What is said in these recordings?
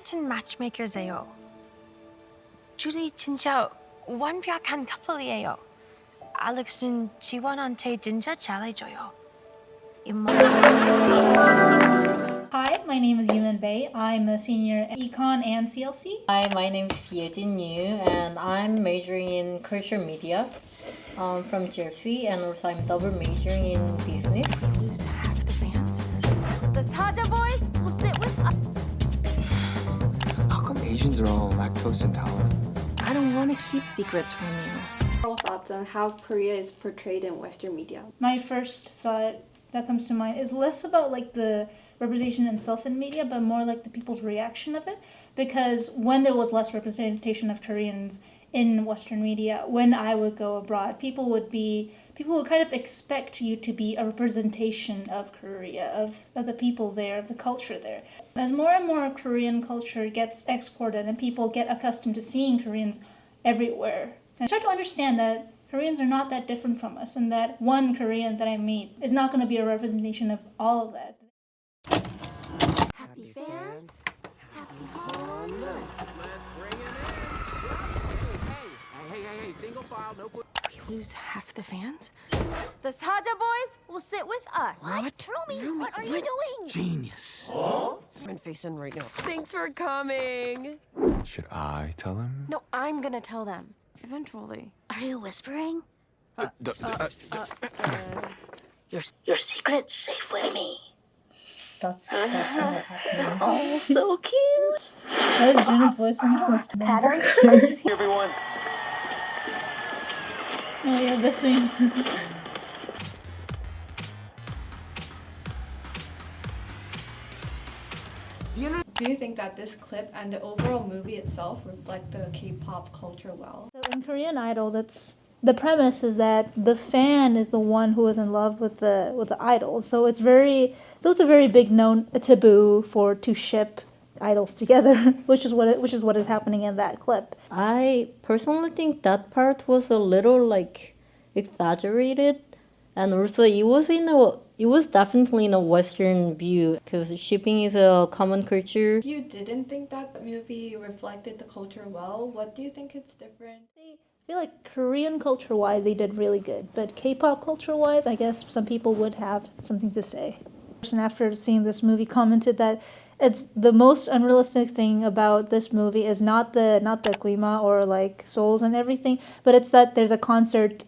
같은 matchmaker세요. 둘이 진짜 완벽한 커플이에요. 알렉스는 지원한테 진짜 잘해줘요. Hi, my name is Yonsei. I'm a senior at Econ and CLC. Hi, my name is Ye-jin, and I'm majoring in culture media from Jersey, and also I'm double majoring in business. Lose half the fans. The Saja boys will sit with us. How come Asians are all lactose intolerant? I don't want to keep secrets from you. Overall thoughts on how Korea is portrayed in Western media. My first thought that comes to mind is less about like the representation itself in media, but more like the people's reaction of it. Because when there was less representation of Koreans in Western media, when I would go abroad, people would kind of expect you to be a representation of Korea, of the people there, of the culture there. As more and more Korean culture gets exported and people get accustomed to seeing Koreans everywhere, I start to understand that Koreans are not that different from us, and that one Korean that I meet is not going to be a representation of all of that. Happy fans. Happy Huong. Let's bring it in. Hey, single file, no put. We lose half the fans? The Saja boys will sit with us. What? Rumi, what are you doing? Genius. I'm facing right now. Thanks for coming. Should I tell him? No, I'm gonna tell them. Eventually. Are you whispering? Your secret's safe with me. That's not happening. Oh, so cute. That is Jun's voice. Patterns. Everyone. Oh yeah, this scene. Do you think that this clip and the overall movie itself reflect the K-pop culture well? So in Korean idols, the premise is that the fan is the one who is in love with the idol. So it's a very big known taboo to ship idols together, which is what is happening in that clip. I personally think that part was a little like exaggerated, and also it was definitely in a Western view because shipping is a common culture. If you didn't think that movie reflected the culture well, what do you think is different? I feel like Korean culture-wise, they did really good, but K-pop culture-wise, I guess some people would have something to say. And after seeing this movie, commented that it's the most unrealistic thing about this movie is not the Guima or like souls and everything, but it's that there's a concert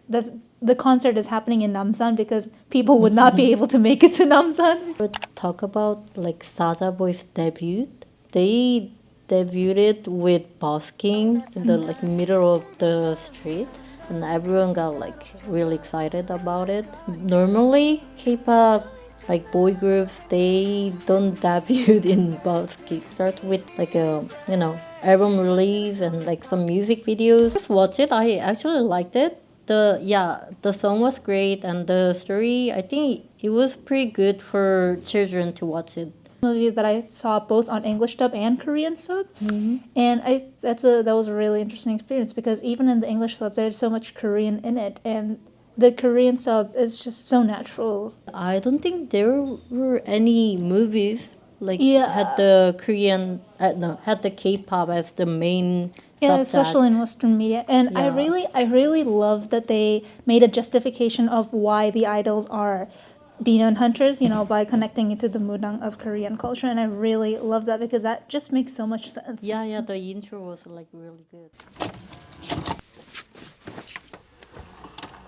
the concert is happening in Namsan because people would not be able to make it to Namsan. But talk about like Saja Boys debut. They debuted with busking in the like middle of the street, and everyone got like really excited about it. Normally, K-pop like boy groups, they don't debut in busking. Start with like a album release and like some music videos. Just watch it. I actually liked it. The song was great, and the story, I think it was pretty good for children to watch it. Movie that I saw both on English dub and Korean sub, and that was a really interesting experience because even in the English sub there's so much Korean in it, and the Korean sub is just so natural. I don't think there were any movies like had the K-pop as the main. Yeah, especially in Western media. And I really love that they made a justification of why the idols are demon hunters, by connecting it to the mudang of Korean culture. And I really love that because that just makes so much sense. Yeah, the intro was like really good.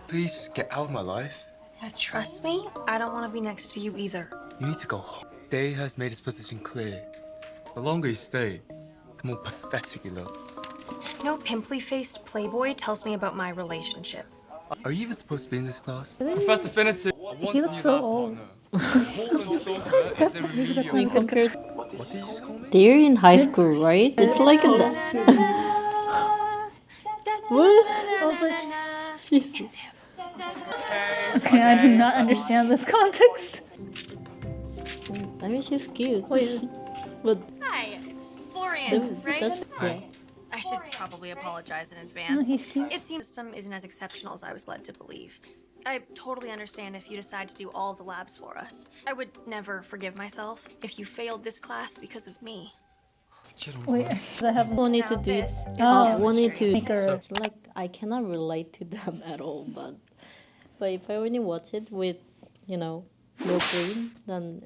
Please just get out of my life. Yeah, trust me, I don't want to be next to you either. You need to go home. Day has made his position clear. The longer you stay, the more pathetic you look. No pimply-faced playboy tells me about my relationship. Are you even supposed to be in this class? Professor Finity, He looks so old. Being compared, What did you just call me? they're in high school, right? It's like Okay, I do not understand this context. I mean, she's cute. But Hi, it's Florian, right? yeah. I should probably apologize in advance. He's cute. It seems the system isn't as exceptional as I was led to believe. I totally understand if you decide to do all the labs for us. I would never forgive myself if you failed this class because of me. Wait, I haven't. Wanted to Now do it. this is Wanted to. Maker. It's like I cannot relate to them at all. But if I only watch it with, no brain, then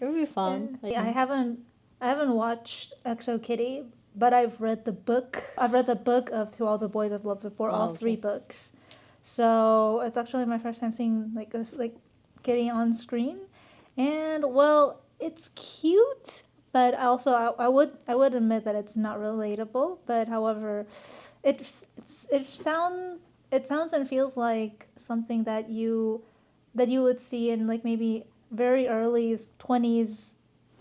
it'll be fun. I haven't watched XO Kitty, but I've read the book. I've read the book of To All the Boys I've Loved Before, all okay. 3 books. So it's actually my first time seeing like Kitty on screen, and well, it's cute. But also, I would admit that it's not relatable. But however, it sounds and feels like something that you would see in like maybe very early 20s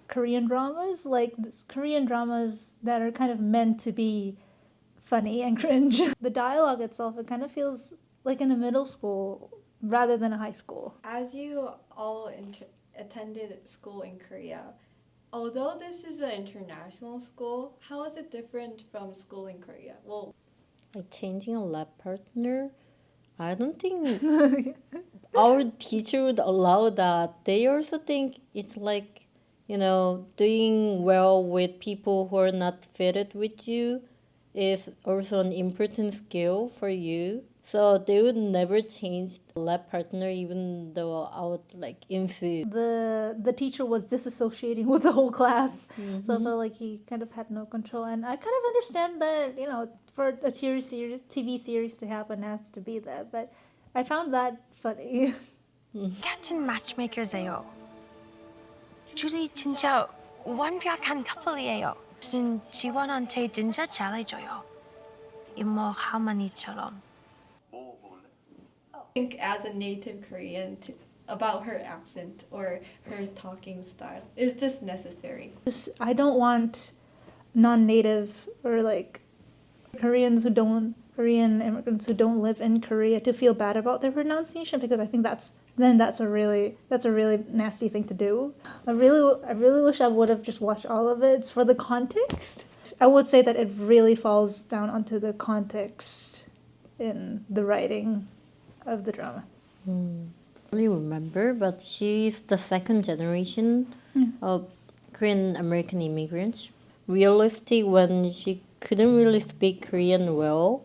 Korean dramas, like Korean dramas that are kind of meant to be funny and cringe. The dialogue itself, it kind of feels like in a middle school rather than a high school. As you all attended school in Korea, although this is an international school, how is it different from school in Korea? Well, Like changing a lab partner, I don't think our teacher would allow that. They also think it's like, doing well with people who are not fitted with you is also an important skill for you. So they would never change the lab partner even though I would like insist. The teacher was disassociating with the whole class, so I felt like he kind of had no control. And I kind of understand that for a TV series to happen has to be that, but I found that funny. 같은 matchmaker세요. 둘이 진짜 완벽한 커플이에요. 무슨 지원한테 진짜 잘해줘요. 이모 할머니처럼. think as a native Korean about her accent or her talking style. Is this necessary? I don't want non-native or like Korean immigrants who don't live in Korea to feel bad about their pronunciation, because I think that's a really nasty thing to do. I really wish I would have just watched all of it. It's for the context. I would say that it really falls down onto the context in the writing of the drama. I don't really remember, but she's the second generation of Korean American immigrants. Realistic when she couldn't really speak Korean well,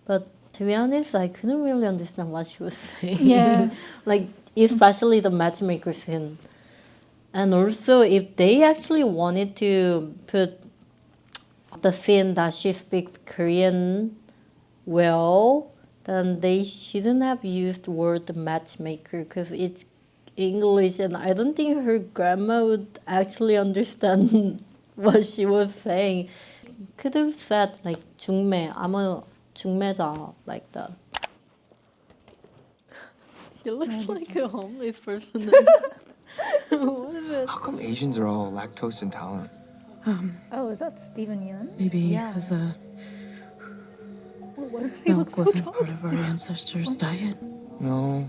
but to be honest, I couldn't really understand what she was saying. Yeah. Like, especially the matchmaker scene. And also, if they actually wanted to put the scene that she speaks Korean well, then they shouldn't have used the word matchmaker because it's English, and I don't think her grandma would actually understand what she was saying. Could have said like 중매, 아무 중매자, like that. He looks like a homeless person. What is it? How come Asians are all lactose intolerant? Oh, is that Steven Yeun? Maybe because milk wasn't part of our ancestors' diet. No,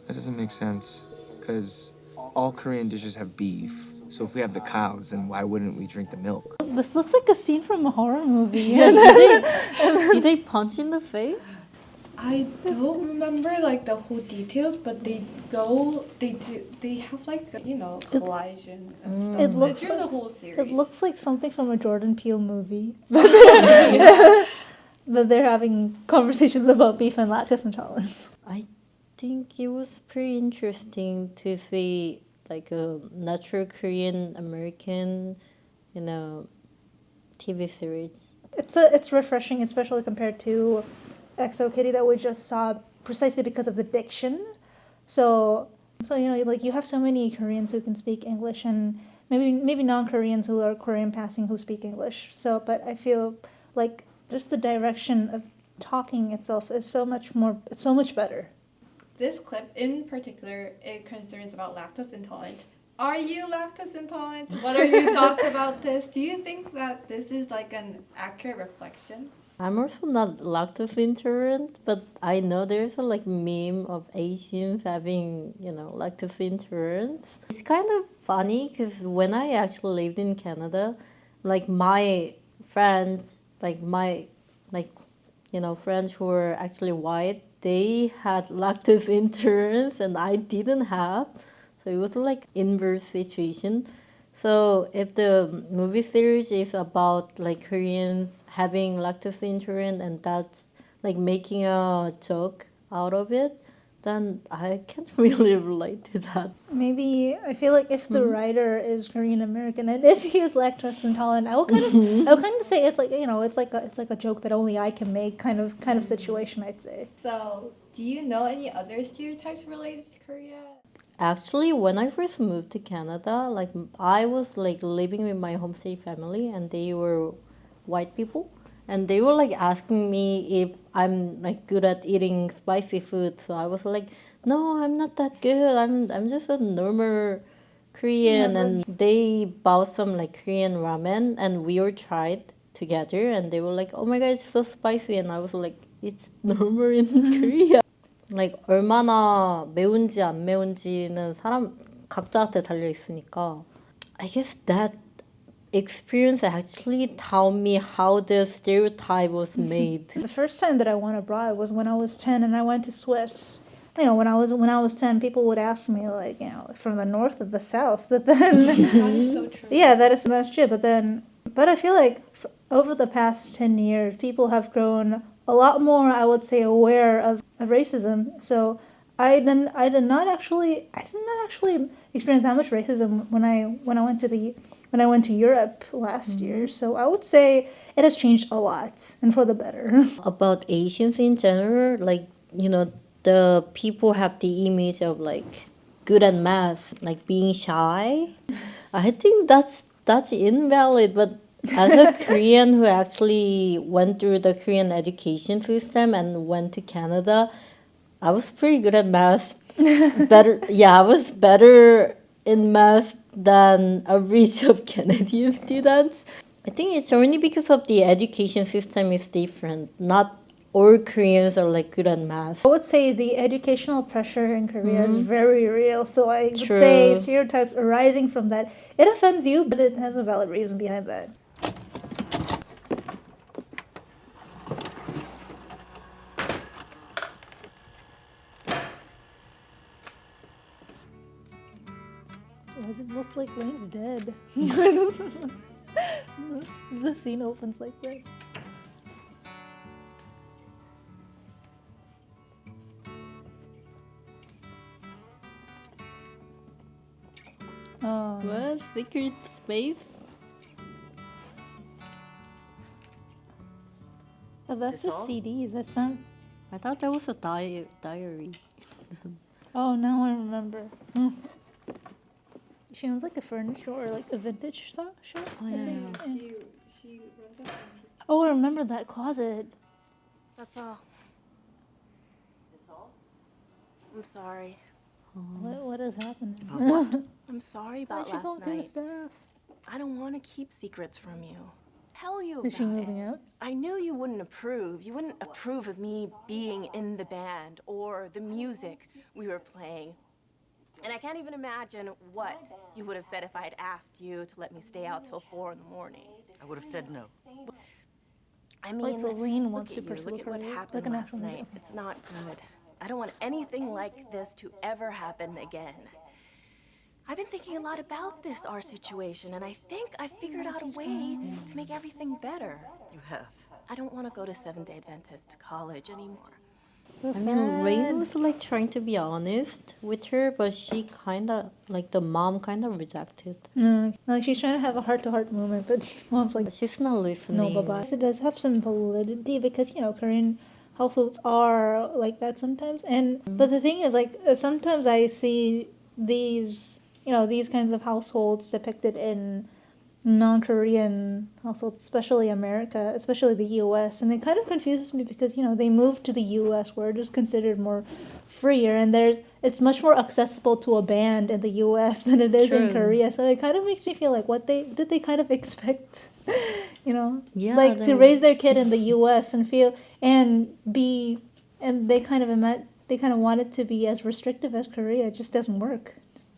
that doesn't make sense. Because all Korean dishes have beef. So if we have the cows, then why wouldn't we drink the milk? This looks like a scene from a horror movie. Yeah, did they punch in the face? I don't remember like the whole details, but they have like collision and stuff. It looks through like the whole series. It looks like something from a Jordan Peele movie. That they're having conversations about beef and lactose intolerance. I think it was pretty interesting to see like a natural Korean American, TV series. It's refreshing, especially compared to XO Kitty that we just saw, precisely because of the diction. So like you have so many Koreans who can speak English, and maybe non-Koreans who are Korean passing who speak English. So, but I feel like just the direction of talking itself is so much better. This clip in particular, it concerns about lactose intolerant. Are you lactose intolerant? What are your thoughts about this? Do you think that this is like an accurate reflection? I'm also not lactose intolerant, but I know there's a like meme of Asians having, lactose intolerance. It's kind of funny because when I actually lived in Canada, like my friends, friends who were actually white, they had lactose intolerance and I didn't have. So it was like inverse situation. So if the movie series is about like Koreans having lactose intolerant and that's like making a joke out of it, then I can't really relate to that. Maybe I feel like if the writer is Korean American and if he is lactose intolerant, I would kind of say it's like it's like a joke that only I can make kind of situation. I'd say. So, do you know any other stereotypes related to Korea? Actually, when I first moved to Canada, like I was like living with my homestay family, and they were white people, and they were like asking me if I'm like good at eating spicy food. So I was like, no, I'm not that good. I'm just a normal Korean, and they bought some like Korean ramen, and we all tried together, and they were like, oh my god, it's so spicy, and I was like, it's normal in Korea. like 얼마나 매운지 안 매운지는 사람 각자한테 달려 있으니까. I guess that experience actually taught me how the stereotype was made. The first time that I went abroad was when I was 10 and I went to Swiss. You know, when I was 10, people would ask me like, you know, from the north or the south. But then That is so true. yeah, that's true. But I feel like over the past 10 years, people have grown a lot more, I would say, aware of racism. So I did not actually experience that much racism when I went to Europe last year. So I would say it has changed a lot and for the better. About Asians in general, like, you know, the people have the image of like good at math, like being shy. I think that's invalid, but as a Korean who actually went through the Korean education system and went to Canada, I was pretty good at math. I was better in math than average of Canadian students. I think it's only because of the education system is different. Not all Koreans are like good at math. I would say the educational pressure in Korea is very real. So I would say stereotypes arising from that. It offends you, but it has a valid reason behind that. Why does it look like Lane's dead? The scene opens like that. What? Secret space? Oh, that's just CDs. That's not. I thought that was a diary. Oh, now I remember. She owns like a furniture or like a vintage shop. Oh, yeah. She runs a antique. Oh, I remember that closet. That's all. Is this all? I'm sorry. What is happening? I'm sorry Why about is she going last through the night. stuff? I don't want to keep secrets from you. Tell you Is she about moving it. out? I knew you wouldn't approve. You wouldn't approve of me being in the band or the music we were playing. And I can't even imagine what you would have said if I had asked you to let me stay out till 4 in the morning. I would have said no. I mean, Like Celine look wants at to you. pursue Look at what career, happened like an last actual night. music. It's not good. I don't want anything like this to ever happen again. I've been thinking a lot about our situation, and I think I figured out a way to make everything better. You have. I don't want to go to Seventh-day Adventist college anymore. So I mean, Rain was like trying to be honest with her, but she kind of, like the mom kind of rejected. No, like she's trying to have a heart-to-heart moment, but mom's like, She's not listening. no, bye-bye. It does have some validity because, you know, Korean households are like that sometimes. And but the thing is, like, sometimes I see these, you know, these kinds of households depicted in non-Korean households, especially America, especially the U.S. And it kind of confuses me because, you know, they moved to the U.S. where it is considered more freer, and it's much more accessible to a band in the U.S. than it is in True. Korea. So it kind of makes me feel like did they kind of expect, you know, Yeah, like to raise their kid in the U.S. and they kind of want it to be as restrictive as Korea. It just doesn't work.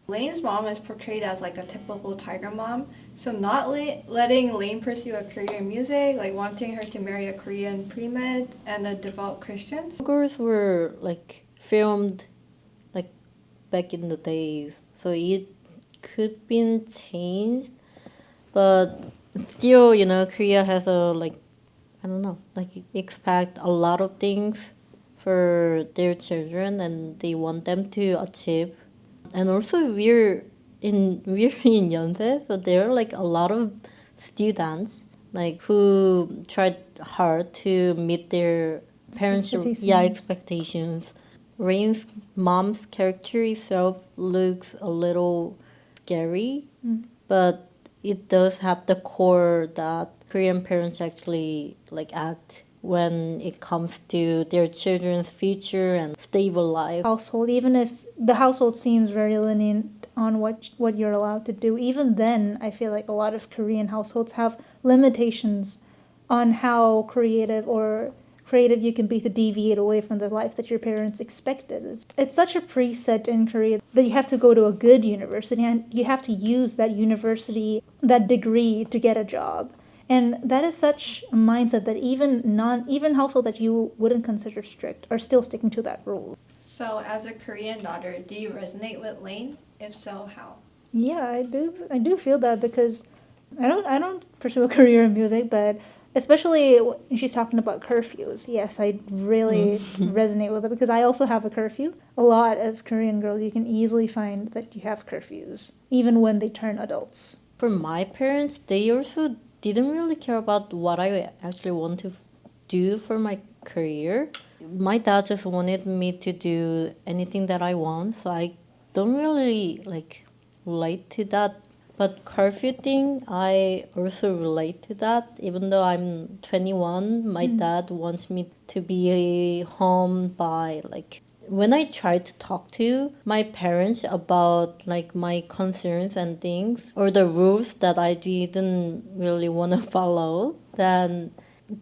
Lane's mom is portrayed as like a typical tiger mom, so not letting Lane pursue a career in music, like wanting her to marry a Korean pre-med and a devout Christian. Girls were like filmed like back in the days, so it could be changed, but still, you know, Korea has a like, I don't know, like expect a lot of things for their children, and they want them to achieve. And also, we're in Yonsei, so there are like a lot of students like who tried hard to meet their parents' expectations. Rain's mom's character itself looks a little scary, but it does have the core that Korean parents actually like act when it comes to their children's future and stable life. Household, even if the household seems very lenient on what you're allowed to do, even then I feel like a lot of Korean households have limitations on how creative you can be to deviate away from the life that your parents expected. It's such a preset in Korea that you have to go to a good university and you have to use that university, that degree, to get a job. And that is such a mindset that even households that you wouldn't consider strict are still sticking to that rule. So, as a Korean daughter, do you resonate with Lane? If so, how? Yeah, I do feel that, because I don't pursue a career in music, but especially when she's talking about curfews, yes, I really resonate with it, because I also have a curfew. A lot of Korean girls, you can easily find that you have curfews, even when they turn adults. For my parents, they also didn't really care about what I actually want to do for my career. My dad just wanted me to do anything that I want, so I don't really like relate to that. But curfew thing, I also relate to that. Even though I'm 21, my dad wants me to be home by like, when I try to talk to my parents about like my concerns and things, or the rules that I didn't really want to follow, then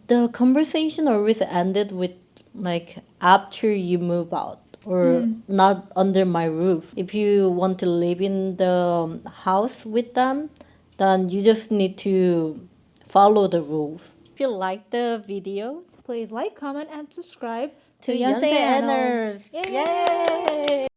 the conversation always ended with like, after you move out, or not under my roof. If you want to live in the house with them, then you just need to follow the rules. If you like the video, Please like, comment, and subscribe to Yonsei Annals. Yay!